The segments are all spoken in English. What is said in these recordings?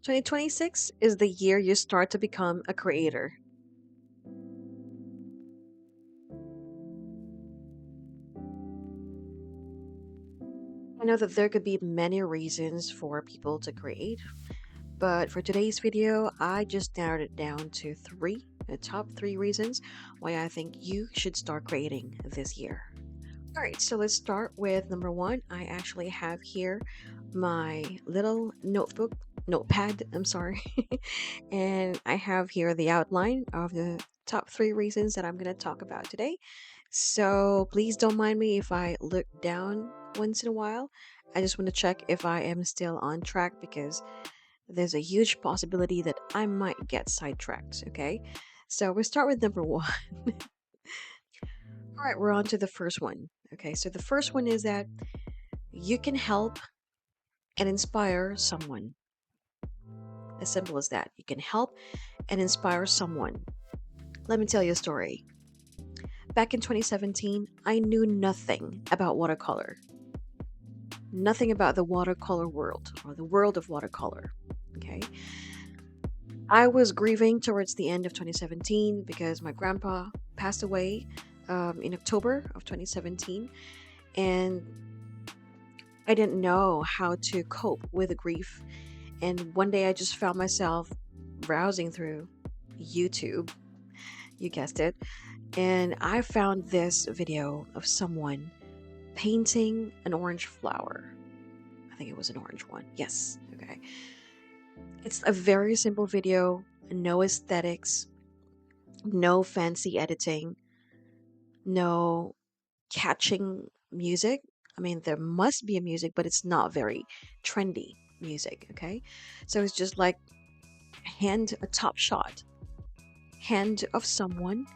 2026 is the year you start to become a creator. I know that there could be many reasons for people to create, but for today's video, I just narrowed it down to three, the top three reasons why I think you should start creating this year. All right, so let's start with number one. I actually have here my little notepad, I'm sorry, and I have here the outline of the top three reasons that I'm going to talk about today. So please don't mind me if I look down once in a while. I just want to check if I am still on track because there's a huge possibility that I might get sidetracked, okay? So we start with number one. All right, we're on to the first one. Okay, so the first one is that you can help and inspire someone. As simple as that. You can help and inspire someone. Let me tell you a story. Back in 2017, I knew nothing about watercolor. Nothing about the watercolor world or the world of watercolor. Okay. I was grieving towards the end of 2017 because my grandpa passed away in October of 2017. And I didn't know how to cope with the grief. And one day I just found myself browsing through YouTube, you guessed it, and I found this video of someone painting an orange flower. I think it was an orange one. Yes. Okay. It's a very simple video, no aesthetics, no fancy editing, no catching music. I mean, there must be a music, but it's not very trendy music. Okay. So it's just like a top shot, hand of someone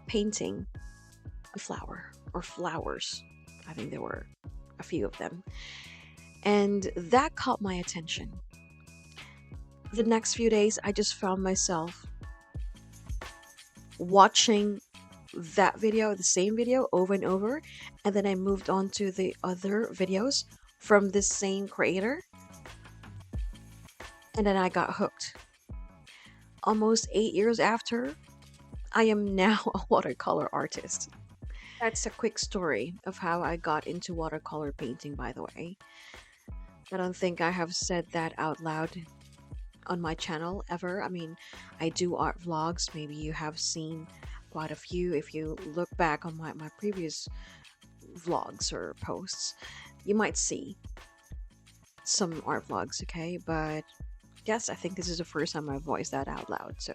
painting a flower or flowers. I think there were a few of them. And that caught my attention. The next few days, I just found myself watching that video, the same video, over and over. And then I moved on to the other videos from this same creator. And then I got hooked. Almost 8 years after, I am now a watercolor artist. That's a quick story of how I got into watercolor painting, by the way. I don't think I have said that out loud on my channel ever. I mean, I do art vlogs. Maybe you have seen quite a few if you look back on my previous vlogs or posts. You might see some art vlogs, okay? But yes, I think this is the first time I voiced that out loud. So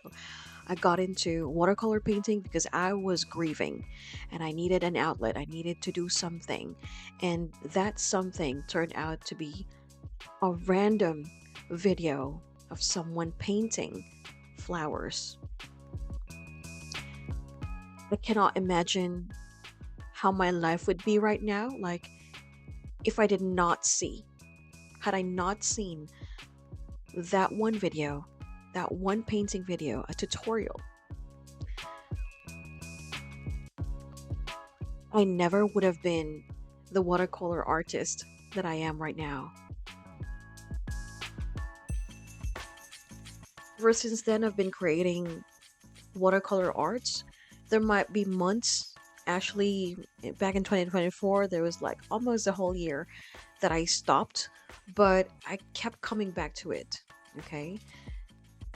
I got into watercolor painting because I was grieving and I needed an outlet. I needed to do something. And that something turned out to be a random video of someone painting flowers. I cannot imagine how my life would be right now. Like, if I did not see, had I not seen that one video, that one painting video, a tutorial, I never would have been the watercolor artist that I am right now. Ever since then, I've been creating watercolor arts. There might be months, actually, back in 2024, there was like almost a whole year that I stopped, but I kept coming back to it. Okay.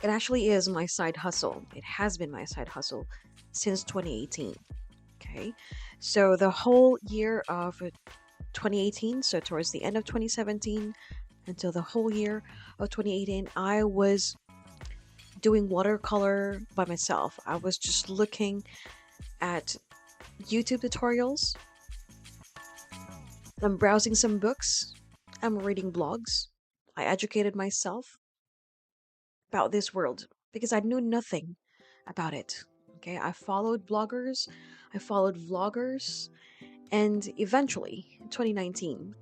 It actually is my side hustle. It has been my side hustle since 2018. Okay. So the whole year of 2018, so towards the end of 2017 until the whole year of 2018, I was doing watercolor by myself. I was just looking at YouTube tutorials. I'm browsing some books. I'm reading blogs. I educated myself about this world because I knew nothing about it. Okay, I followed bloggers, I followed vloggers, and eventually, in 2019,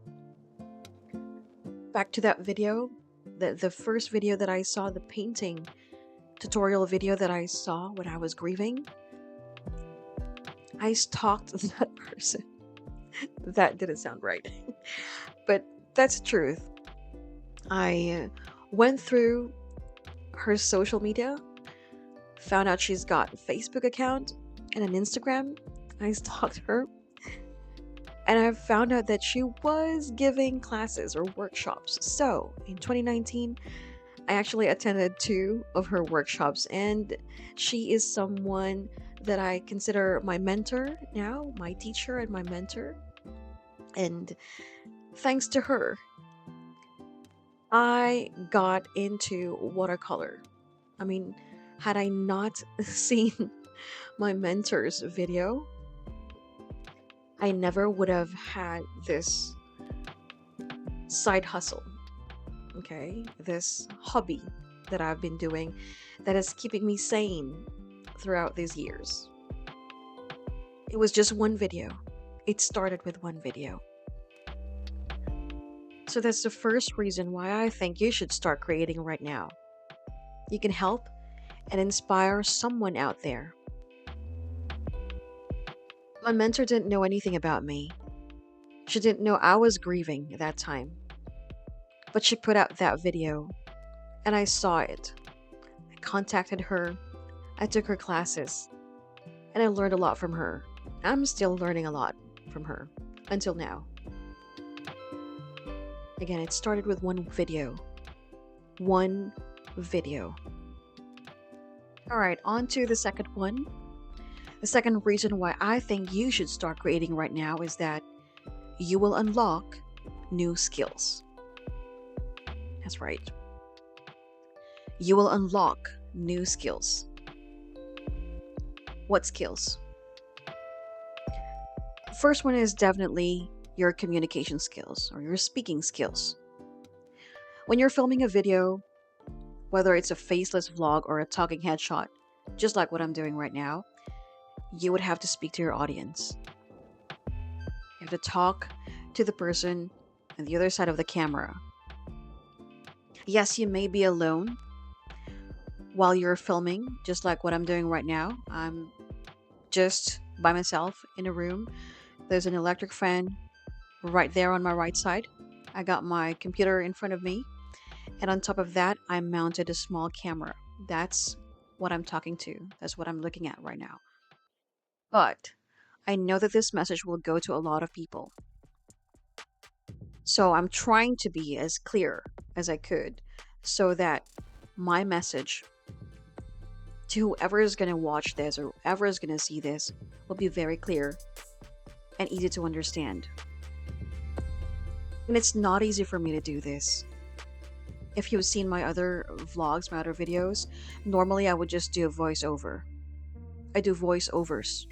back to that video, the first video that I saw, the painting tutorial video that I saw when I was grieving, I stalked that person. That didn't sound right, but that's the truth. I went through her social media, found out she's got a Facebook account and an Instagram. I stalked her and I found out that she was giving classes or workshops. So in 2019, I actually attended two of her workshops, and she is someone that I consider my mentor now, my teacher and my mentor. And thanks to her, I got into watercolor. I mean, had I not seen my mentor's video, I never would have had this side hustle, okay? This hobby that I've been doing that is keeping me sane throughout these years. It was just one video. It started with one video. So that's the first reason why I think you should start creating right now. You can help and inspire someone out there. My mentor didn't know anything about me. She didn't know I was grieving at that time. But she put out that video and I saw it. I contacted her. I took her classes and I learned a lot from her. I'm still learning a lot from her until now. Again, it started with one video. One video. All right, on to the second one. The second reason why I think you should start creating right now is that you will unlock new skills. That's right. You will unlock new skills. What skills? The first one is definitely your communication skills or your speaking skills. When you're filming a video, whether it's a faceless vlog or a talking headshot, just like what I'm doing right now, you would have to speak to your audience. You have to talk to the person on the other side of the camera. Yes, you may be alone while you're filming, just like what I'm doing right now. I'm just by myself in a room. There's an electric fan right there on my right side. I got my computer in front of me. And on top of that, I mounted a small camera. That's what I'm talking to. That's what I'm looking at right now. But I know that this message will go to a lot of people. So I'm trying to be as clear as I could so that my message to whoever is going to watch this or whoever is going to see this will be very clear and easy to understand. And it's not easy for me to do this. If you've seen my other vlogs, my other videos, normally I would just do a voiceover. I do voiceovers.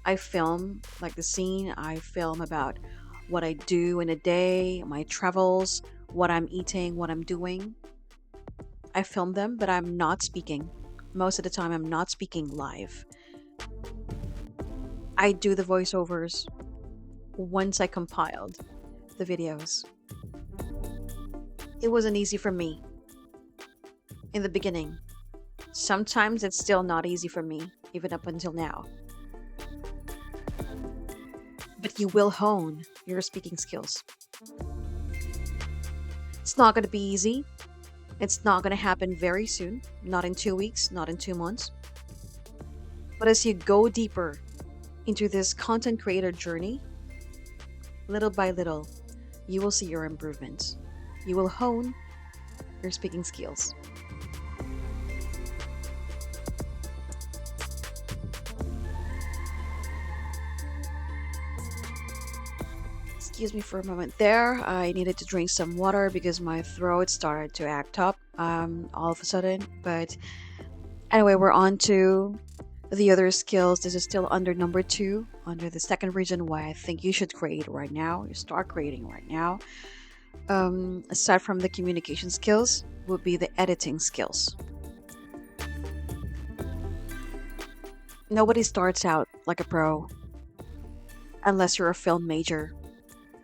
I film like the scene, I film about what I do in a day, my travels, what I'm eating, what I'm doing. I film them, but I'm not speaking. Most of the time, I'm not speaking live. I do the voiceovers once I compiled the videos. It wasn't easy for me in the beginning. Sometimes it's still not easy for me, even up until now. But you will hone your speaking skills. It's not going to be easy. It's not going to happen very soon. Not in 2 weeks, not in 2 months. But as you go deeper into this content creator journey, little by little, you will see your improvements. You will hone your speaking skills. Excuse me for a moment there. I needed to drink some water because my throat started to act up all of a sudden. But anyway, we're on to the other skills. This is still under number 2, under the second reason why I think you should create right now. You start creating right now. Aside from the communication skills, would be the editing skills. Nobody starts out like a pro unless you're a film major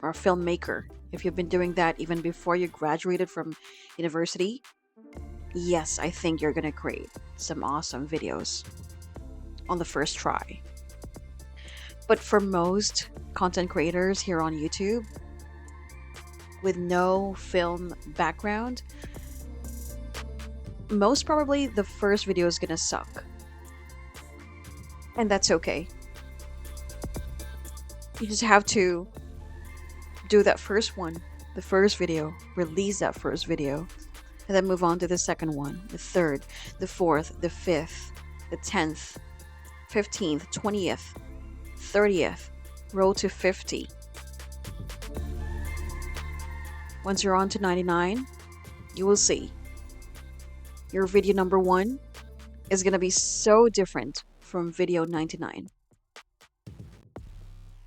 or a filmmaker. If you've been doing that even before you graduated from university, yes, I think you're gonna create some awesome videos on the first try. But for most content creators here on YouTube with no film background, most probably the first video is gonna suck. And that's okay. You just have to do that first one, the first video, release that first video, and then move on to the second one, the third, the fourth, the fifth, the 10th, 15th, 20th, 30th, roll to 50. Once you're on to 99, you will see your video number 1 is going to be so different from video 99.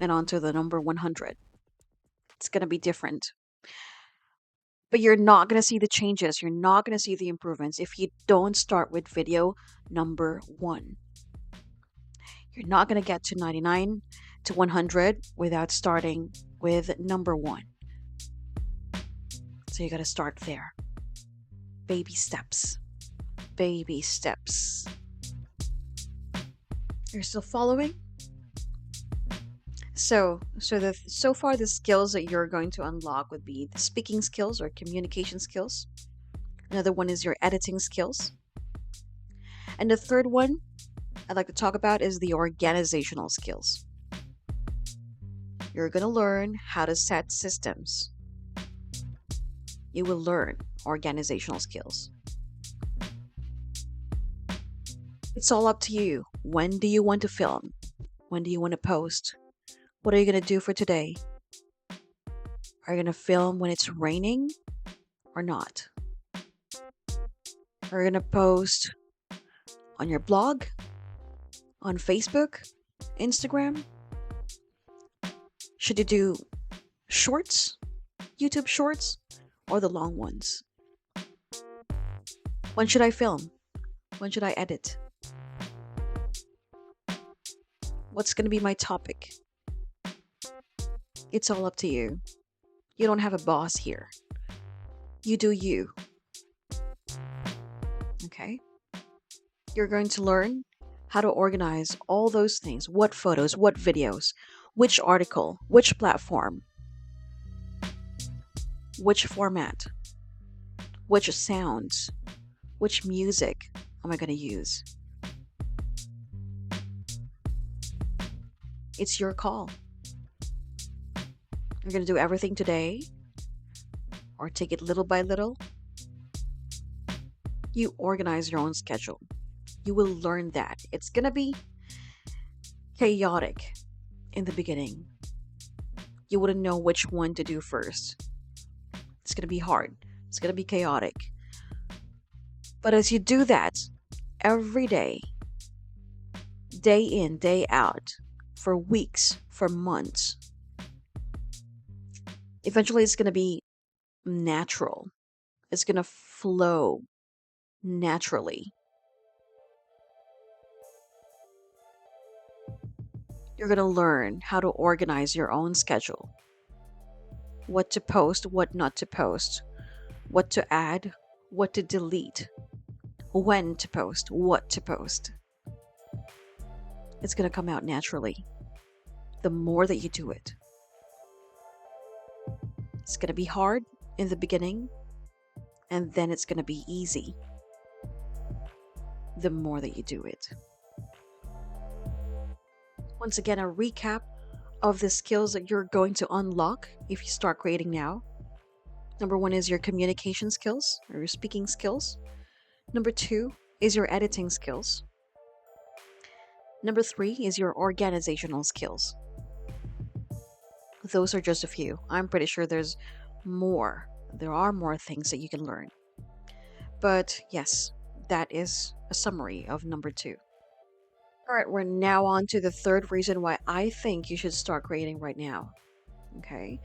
And on to the number 100. It's going to be different. But you're not going to see the changes. You're not going to see the improvements if you don't start with video number 1. You're not going to get to 99 to 100 without starting with number 1. So you got to start there. Baby steps. Baby steps. You're still following? So far the skills that you're going to unlock would be the speaking skills or communication skills. Another one is your editing skills. And the third one I'd like to talk about is the organizational skills. You're going to learn how to set systems. You will learn organizational skills. It's all up to you. When do you want to film? When do you want to post? What are you going to do for today? Are you going to film when it's raining or not? Are you going to post on your blog, on Facebook, Instagram? Should you do shorts, YouTube shorts, or the long ones? When should I film? When should I edit? What's going to be my topic? It's all up to you. You don't have a boss here. You do you. Okay? You're going to learn how to organize all those things. What photos, what videos, which article, which platform, which format, which sounds, which music am I going to use? It's your call. You're going to do everything today or take it little by little. You organize your own schedule. You will learn that. It's going to be chaotic in the beginning. You wouldn't know which one to do first. It's going to be hard. It's going to be chaotic. But as you do that every day, day in, day out, for weeks, for months, eventually it's going to be natural. It's going to flow naturally. You're going to learn how to organize your own schedule. What to post, what not to post. What to add, what to delete. When to post, what to post. It's going to come out naturally. The more that you do it. It's going to be hard in the beginning, and then it's going to be easy the more that you do it. Once again, a recap of the skills that you're going to unlock if you start creating now. Number 1 is your communication skills or your speaking skills. Number 2 is your editing skills. Number 3 is your organizational skills. Those are just a few. I'm pretty sure there's more. There are more things that you can learn. But yes, that is a summary of number 2. All right, we're now on to the third reason why I think you should start creating right now. Okay,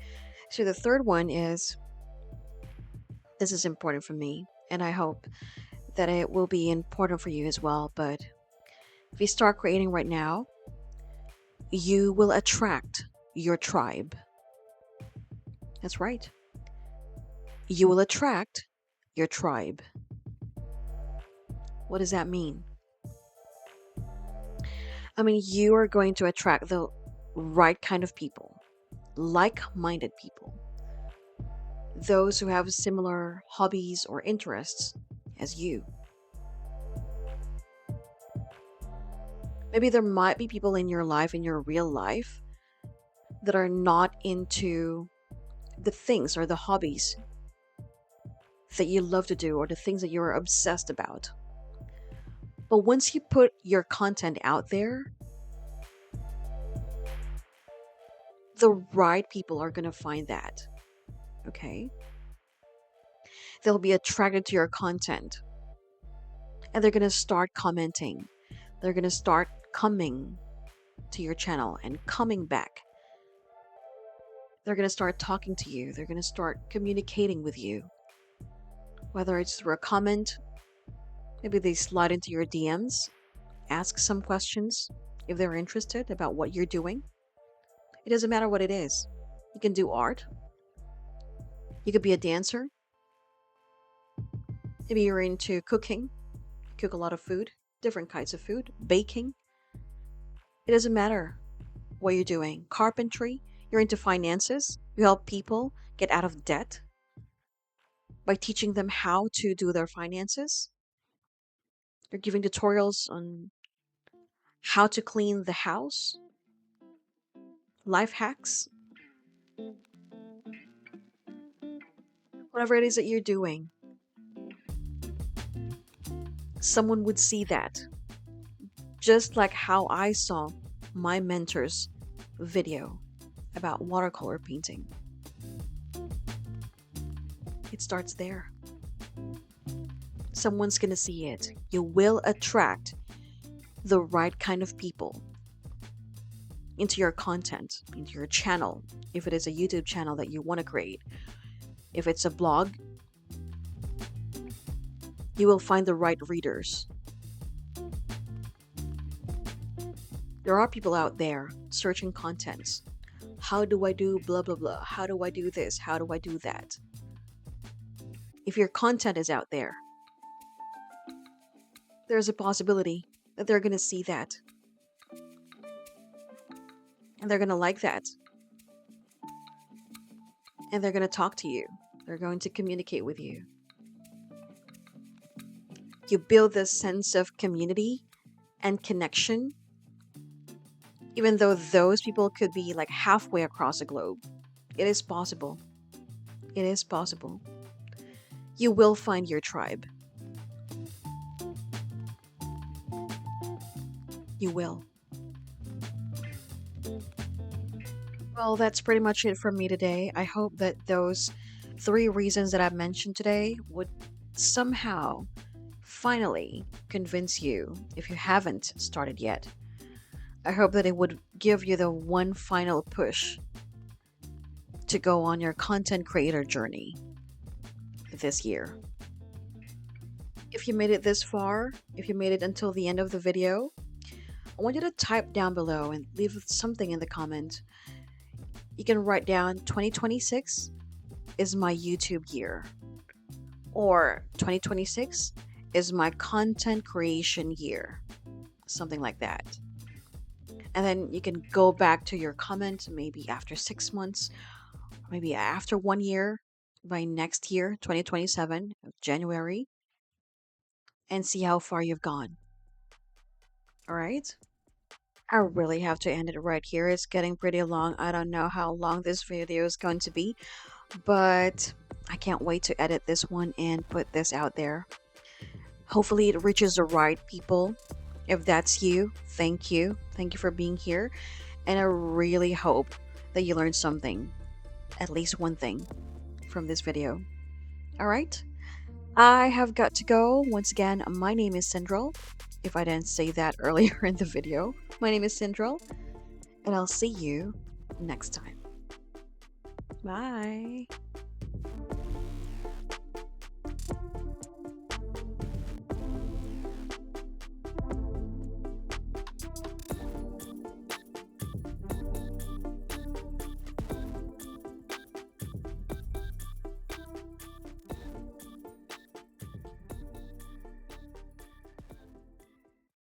so the third one is, this is important for me, and I hope that it will be important for you as well. But if you start creating right now, you will attract your tribe. That's right. You will attract your tribe. What does that mean? I mean, you are going to attract the right kind of people, like-minded people, those who have similar hobbies or interests as you. Maybe there might be people in your life, in your real life, that are not into the things or the hobbies that you love to do or the things that you're obsessed about. But once you put your content out there, the right people are going to find that. Okay? They'll be attracted to your content and they're going to start commenting. They're going to start coming to your channel and coming back. They're going to start talking to you. They're going to start communicating with you. Whether it's through a comment, maybe they slide into your DMs, ask some questions if they're interested about what you're doing. It doesn't matter what it is. You can do art. You could be a dancer. Maybe you're into cooking, cook a lot of food, different kinds of food, baking. It doesn't matter what you're doing. Carpentry, you're into finances. You help people get out of debt by teaching them how to do their finances. You're giving tutorials on how to clean the house, life hacks, whatever it is that you're doing. Someone would see that. Just like how I saw my mentor's video about watercolor painting. It starts there. Someone's going to see it. You will attract the right kind of people into your content, into your channel. If it is a YouTube channel that you want to create, if it's a blog, you will find the right readers. There are people out there searching contents. How do I do blah, blah, blah? How do I do this? How do I do that? If your content is out there, there's a possibility that they're going to see that. And they're going to like that. And they're going to talk to you. They're going to communicate with you. You build this sense of community and connection, even though those people could be like halfway across the globe. It is possible. It is possible. You will find your tribe. You will. Well, that's pretty much it from me today. I hope that those 3 reasons that I've mentioned today would somehow finally convince you, if you haven't started yet. I hope that it would give you the one final push to go on your content creator journey this year. If you made it this far, if you made it until the end of the video, I want you to type down below and leave something in the comment. You can write down 2026 is my YouTube year, or 2026 is my content creation year, something like that. And then you can go back to your comment maybe after 6 months, maybe after 1 year, by next year, 2027, January, and see how far you've gone. All right? I really have to end it right here. It's getting pretty long. I don't know how long this video is going to be, but I can't wait to edit this one and put this out there. Hopefully it reaches the right people. If that's you, thank you. Thank you for being here. And I really hope that you learned something, at least one thing, from this video. All right? I have got to go. Once again, my name is Cyndrel. If I didn't say that earlier in the video, my name is Cyndrel, and I'll see you next time. Bye.